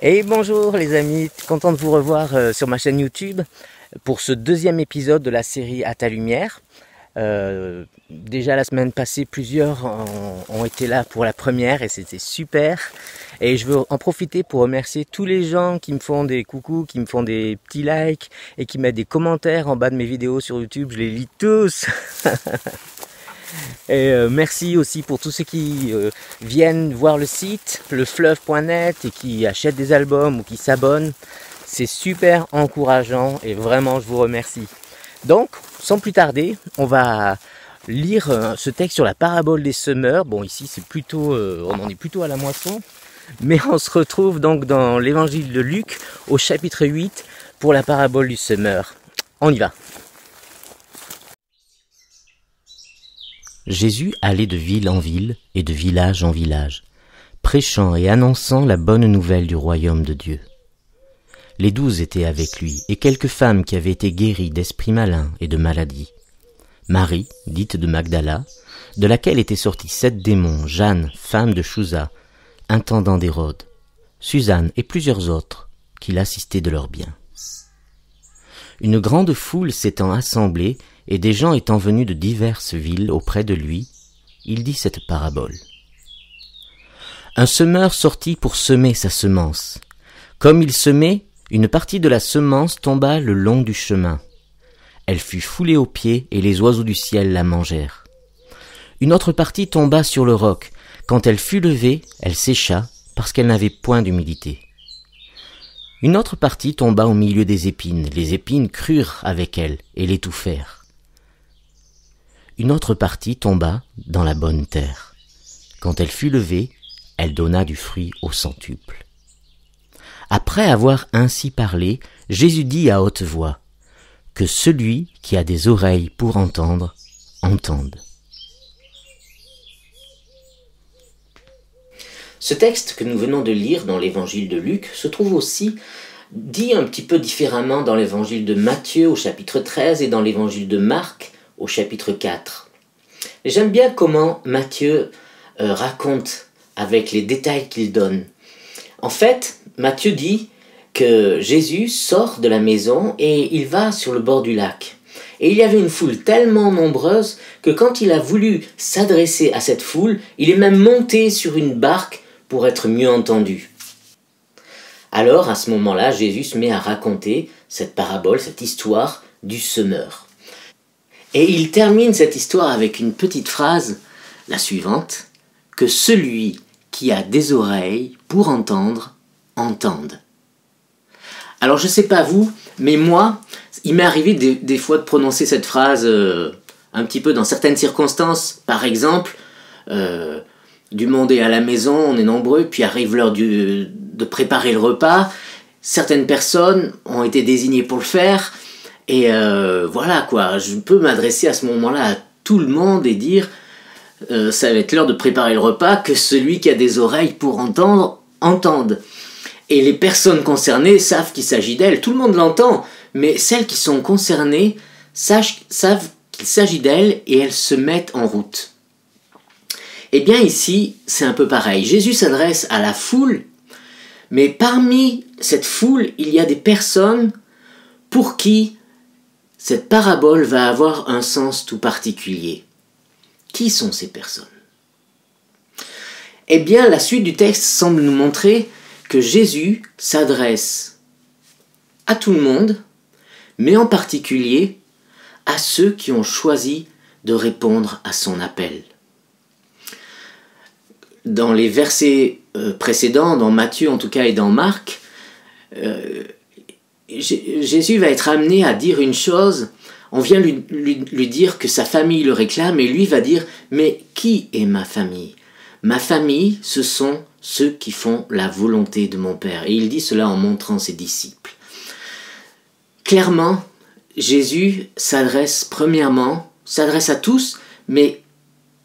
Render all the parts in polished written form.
Et bonjour les amis, content de vous revoir sur ma chaîne YouTube pour ce deuxième épisode de la série À ta lumière. Déjà la semaine passée, plusieurs ont été là pour la première et c'était super. Et je veux en profiter pour remercier tous les gens qui me font des coucous, qui me font des petits likes et qui mettent des commentaires en bas de mes vidéos sur YouTube. Je les lis tous. Et merci aussi pour tous ceux qui viennent voir le site, lefleuve.net, et qui achètent des albums ou qui s'abonnent. C'est super encourageant et vraiment je vous remercie. Donc, sans plus tarder, on va lire ce texte sur la parabole des semeurs. Bon, ici c'est plutôt, on en est plutôt à la moisson, mais on se retrouve donc dans l'évangile de Luc au chapitre 8 pour la parabole du semeur. On y va. Jésus allait de ville en ville et de village en village, prêchant et annonçant la bonne nouvelle du royaume de Dieu. Les 12 étaient avec lui, et quelques femmes qui avaient été guéries d'esprits malins et de maladies. Marie, dite de Magdala, de laquelle étaient sortis 7 démons, Jeanne, femme de Chouza, intendant d'Hérode, Suzanne et plusieurs autres, qui l'assistaient de leurs biens. Une grande foule s'étant assemblée, et des gens étant venus de diverses villes auprès de lui, il dit cette parabole. Un semeur sortit pour semer sa semence. Comme il semait, une partie de la semence tomba le long du chemin. Elle fut foulée aux pieds et les oiseaux du ciel la mangèrent. Une autre partie tomba sur le roc. Quand elle fut levée, elle sécha parce qu'elle n'avait point d'humidité. Une autre partie tomba au milieu des épines. Les épines crurent avec elle et l'étouffèrent. Une autre partie tomba dans la bonne terre. Quand elle fut levée, elle donna du fruit au centuple. Après avoir ainsi parlé, Jésus dit à haute voix, « Que celui qui a des oreilles pour entendre, entende. » Ce texte que nous venons de lire dans l'évangile de Luc se trouve aussi dit un petit peu différemment dans l'évangile de Matthieu au chapitre 13 et dans l'évangile de Marc au chapitre 4. J'aime bien comment Matthieu raconte avec les détails qu'il donne. En fait, Matthieu dit que Jésus sort de la maison et il va sur le bord du lac. Et il y avait une foule tellement nombreuse que quand il a voulu s'adresser à cette foule, il est même monté sur une barque pour être mieux entendu. Alors, à ce moment-là, Jésus se met à raconter cette parabole, cette histoire du semeur. Et il termine cette histoire avec une petite phrase, la suivante, « Que celui qui a des oreilles pour entendre, entende. » Alors je ne sais pas vous, mais moi, il m'est arrivé des fois de prononcer cette phrase un petit peu dans certaines circonstances. Par exemple, du monde est à la maison, on est nombreux, puis arrive l'heure de préparer le repas. Certaines personnes ont été désignées pour le faire. Et voilà quoi, je peux m'adresser à ce moment-là à tout le monde et dire ça va être l'heure de préparer le repas, que celui qui a des oreilles pour entendre, entende. Et les personnes concernées savent qu'il s'agit d'elles, tout le monde l'entend, mais celles qui sont concernées savent qu'il s'agit d'elles et elles se mettent en route. Eh bien ici, c'est un peu pareil. Jésus s'adresse à la foule, mais parmi cette foule, il y a des personnes pour qui cette parabole va avoir un sens tout particulier. Qui sont ces personnes? Eh bien, la suite du texte semble nous montrer que Jésus s'adresse à tout le monde, mais en particulier à ceux qui ont choisi de répondre à son appel. Dans les versets précédents, dans Matthieu en tout cas et dans Marc, Jésus va être amené à dire une chose, on vient lui dire que sa famille le réclame et lui va dire « Mais qui est ma famille ? Ma famille, ce sont ceux qui font la volonté de mon Père. » Et il dit cela en montrant ses disciples. Clairement, Jésus s'adresse à tous, mais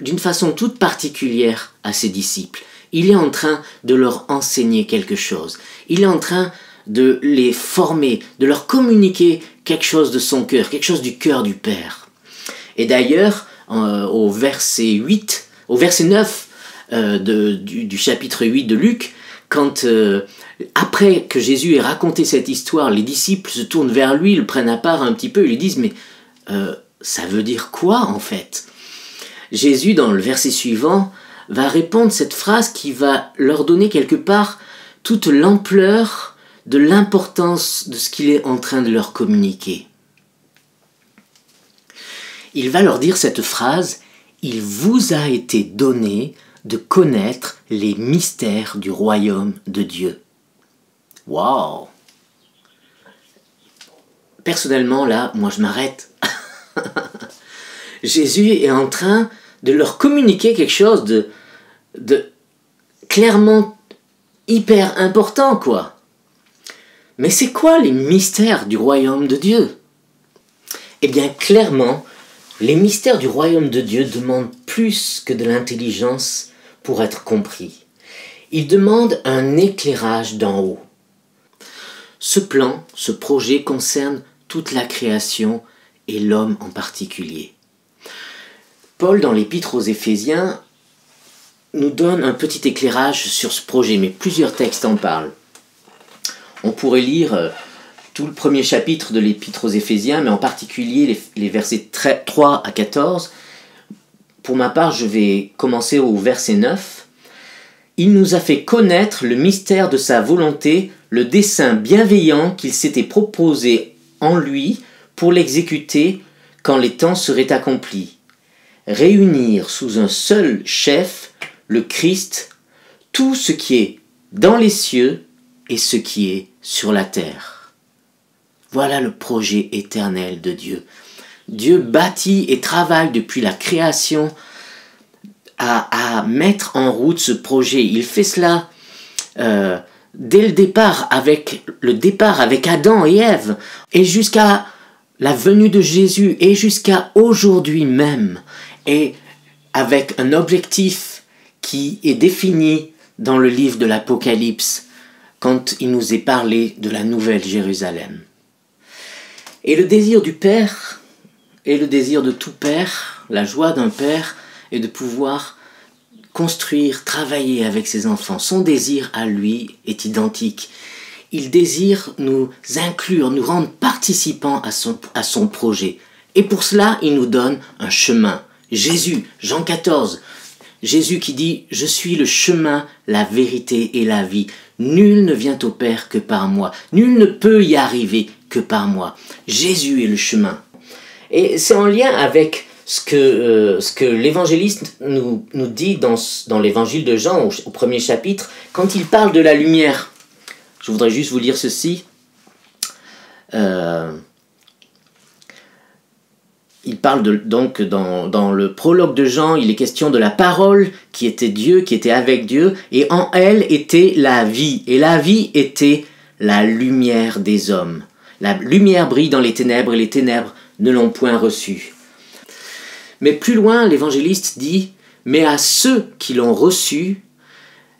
d'une façon toute particulière à ses disciples. Il est en train de leur enseigner quelque chose. Il est en train de les former, de leur communiquer quelque chose de son cœur, quelque chose du cœur du Père. Et d'ailleurs, au verset 9 du chapitre 8 de Luc, quand, après que Jésus ait raconté cette histoire, les disciples se tournent vers lui, le prennent à part un petit peu, ils lui disent « Mais ça veut dire quoi en fait ?» Jésus, dans le verset suivant, va répondre cette phrase qui va leur donner quelque part toute l'ampleur de l'importance de ce qu'il est en train de leur communiquer. Il va leur dire cette phrase « Il vous a été donné de connaître les mystères du royaume de Dieu. » Waouh! Personnellement, là, moi je m'arrête. Jésus est en train de leur communiquer quelque chose de clairement hyper important, quoi. Mais c'est quoi les mystères du royaume de Dieu? Eh bien, clairement, les mystères du royaume de Dieu demandent plus que de l'intelligence pour être compris. Ils demandent un éclairage d'en haut. Ce plan, ce projet concerne toute la création et l'homme en particulier. Paul, dans l'épître aux Éphésiens, nous donne un petit éclairage sur ce projet, mais plusieurs textes en parlent. On pourrait lire tout le premier chapitre de l'épître aux Éphésiens, mais en particulier les versets 3 à 14. Pour ma part, je vais commencer au verset 9. « Il nous a fait connaître le mystère de sa volonté, le dessein bienveillant qu'il s'était proposé en lui pour l'exécuter quand les temps seraient accomplis. Réunir sous un seul chef, le Christ, tout ce qui est dans les cieux et ce qui est sur la terre. » Voilà le projet éternel de Dieu. Dieu bâtit et travaille depuis la création à mettre en route ce projet. Il fait cela dès le départ avec Adam et Ève, et jusqu'à la venue de Jésus, et jusqu'à aujourd'hui même, et avec un objectif qui est défini dans le livre de l'Apocalypse, quand il nous est parlé de la nouvelle Jérusalem. Et le désir du Père est le désir de tout Père, la joie d'un Père est de pouvoir construire, travailler avec ses enfants. Son désir à lui est identique. Il désire nous inclure, nous rendre participants à son projet. Et pour cela, il nous donne un chemin. Jésus, Jean 14, Jésus qui dit « Je suis le chemin, la vérité et la vie. Nul ne vient au Père que par moi. Nul ne peut y arriver que par moi. » Jésus est le chemin. Et c'est en lien avec ce que l'évangéliste nous dit dans l'évangile de Jean, au premier chapitre, quand il parle de la lumière. Je voudrais juste vous lire ceci. Il parle donc dans le prologue de Jean, il est question de la parole qui était Dieu, qui était avec Dieu, et en elle était la vie. Et la vie était la lumière des hommes. La lumière brille dans les ténèbres, et les ténèbres ne l'ont point reçue. Mais plus loin, l'évangéliste dit « Mais à ceux qui l'ont reçue,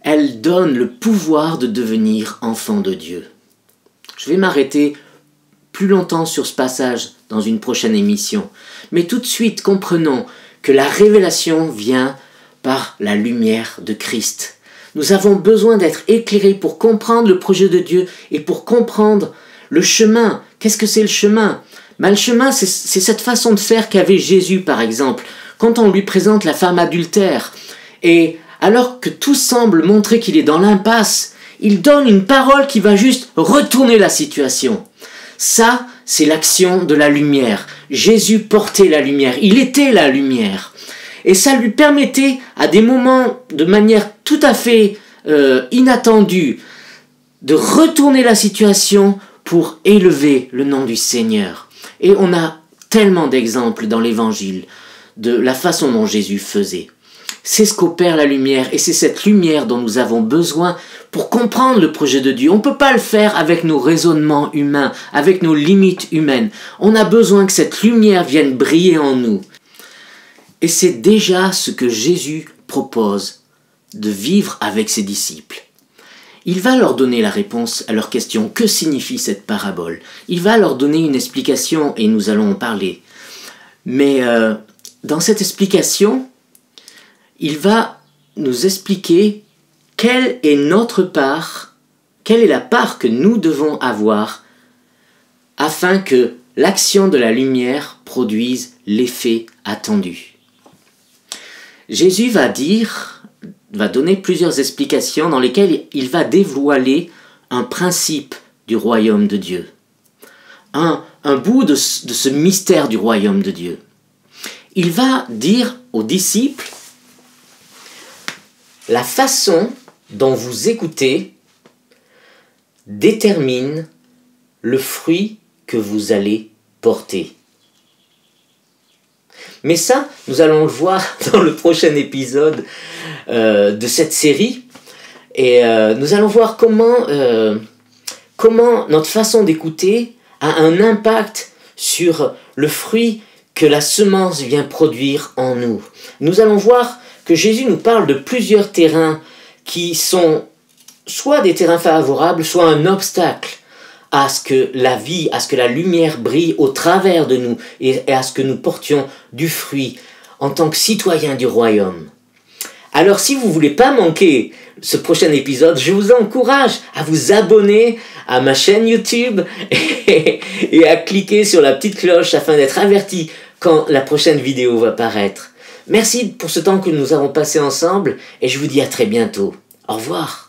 elle donne le pouvoir de devenir enfants de Dieu. » Je vais m'arrêter plus longtemps sur ce passage dans une prochaine émission. Mais tout de suite, comprenons que la révélation vient par la lumière de Christ. Nous avons besoin d'être éclairés pour comprendre le projet de Dieu et pour comprendre le chemin. Qu'est-ce que c'est le chemin ? Le chemin, c'est cette façon de faire qu'avait Jésus, par exemple, quand on lui présente la femme adultère. Et alors que tout semble montrer qu'il est dans l'impasse, il donne une parole qui va juste retourner la situation. Ça, c'est l'action de la lumière. Jésus portait la lumière, il était la lumière. Et ça lui permettait, à des moments de manière tout à fait inattendue, de retourner la situation pour élever le nom du Seigneur. Et on a tellement d'exemples dans l'Évangile de la façon dont Jésus faisait. C'est ce qu'opère la lumière, et c'est cette lumière dont nous avons besoin pour comprendre le projet de Dieu. On ne peut pas le faire avec nos raisonnements humains, avec nos limites humaines. On a besoin que cette lumière vienne briller en nous. Et c'est déjà ce que Jésus propose de vivre avec ses disciples. Il va leur donner la réponse à leur question. Que signifie cette parabole ? Il va leur donner une explication et nous allons en parler. Mais dans cette explication, il va nous expliquer quelle est notre part, quelle est la part que nous devons avoir afin que l'action de la lumière produise l'effet attendu. Jésus va donner plusieurs explications dans lesquelles il va dévoiler un principe du royaume de Dieu, un bout de ce mystère du royaume de Dieu. Il va dire aux disciples, la façon dont vous écoutez détermine le fruit que vous allez porter. Mais ça, nous allons le voir dans le prochain épisode de cette série. Et nous allons voir comment notre façon d'écouter a un impact sur le fruit que la semence vient produire en nous. Nous allons voir que Jésus nous parle de plusieurs terrains qui sont soit des terrains favorables, soit un obstacle à ce que la vie, à ce que la lumière brille au travers de nous et à ce que nous portions du fruit en tant que citoyens du royaume. Alors si vous ne voulez pas manquer ce prochain épisode, je vous encourage à vous abonner à ma chaîne YouTube et à cliquer sur la petite cloche afin d'être averti quand la prochaine vidéo va paraître. Merci pour ce temps que nous avons passé ensemble et je vous dis à très bientôt. Au revoir.